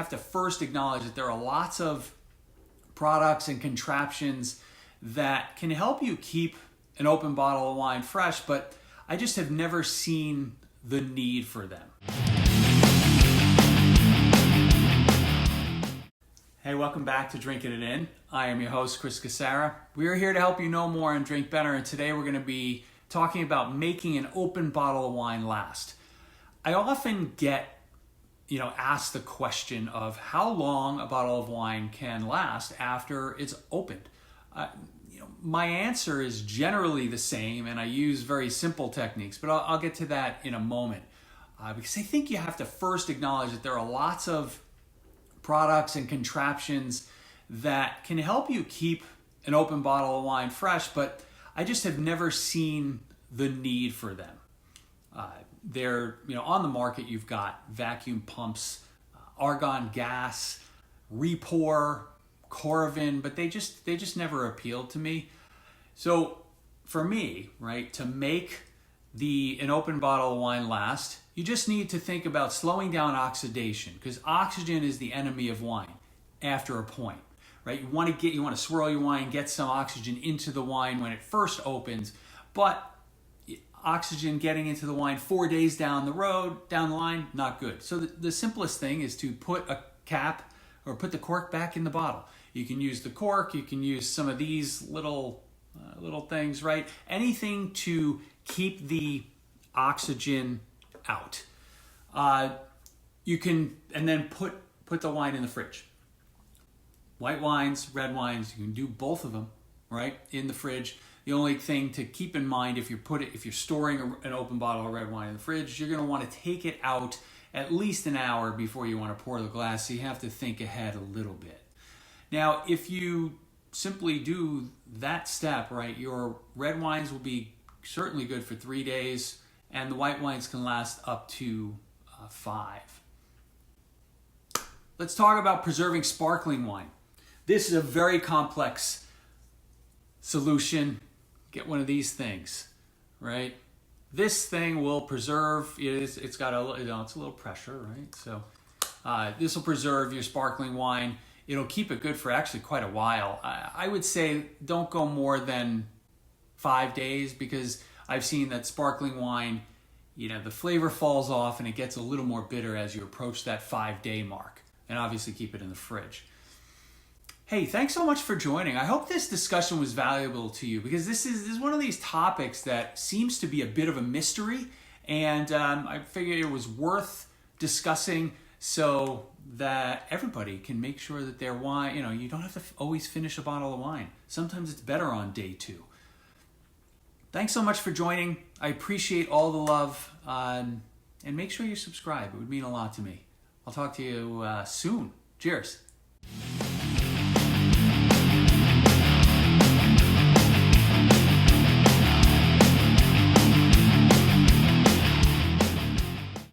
have to first acknowledge that there are lots of products and contraptions that can help you keep an open bottle of wine fresh, but I just have never seen the need for them. Hey, welcome back to Drinking It In. I am your host, Chris Casara. We are here to help you know more and drink better, and today we're going to be talking about making an open bottle of wine last. I often get asked the question of how long a bottle of wine can last after it's opened. My answer is generally the same, and I use very simple techniques, but I'll get to that in a moment. Because I think you have to first acknowledge that there are lots of products and contraptions that can help you keep an open bottle of wine fresh, but I just have never seen the need for them. They're on the market. You've got vacuum pumps, argon gas, Repour, Coravin, but they just never appealed to me. So for me, right, to make an open bottle of wine last, you just need to think about slowing down oxidation, because oxygen is the enemy of wine after a point, right? You want to swirl your wine, get some oxygen into the wine when it first opens, but oxygen getting into the wine 4 days down the line, not good. So the simplest thing is to put a cap or put the cork back in the bottle. You can use the cork, you can use some of these little things, right? Anything to keep the oxygen out. You can, and then put the wine in the fridge. White wines, red wines, you can do both of them, right, in the fridge. The only thing to keep in mind if you're storing an open bottle of red wine in the fridge, you're going to want to take it out at least an hour before you want to pour the glass. So you have to think ahead a little bit. Now, if you simply do that step, right, your red wines will be certainly good for 3 days, and the white wines can last up to 5. Let's talk about preserving sparkling wine. This is a very complex solution. Get one of these things, right? This thing will preserve. It's got it's a little pressure, right? So this will preserve your sparkling wine. It'll keep it good for actually quite a while. I would say don't go more than 5 days, because I've seen that sparkling wine, the flavor falls off and it gets a little more bitter as you approach that 5-day mark. And obviously keep it in the fridge. Hey, thanks so much for joining. I hope this discussion was valuable to you, because this is one of these topics that seems to be a bit of a mystery, and I figured it was worth discussing so that everybody can make sure that their wine, you don't have to always finish a bottle of wine. Sometimes it's better on day 2. Thanks so much for joining. I appreciate all the love, and make sure you subscribe. It would mean a lot to me. I'll talk to you soon. Cheers.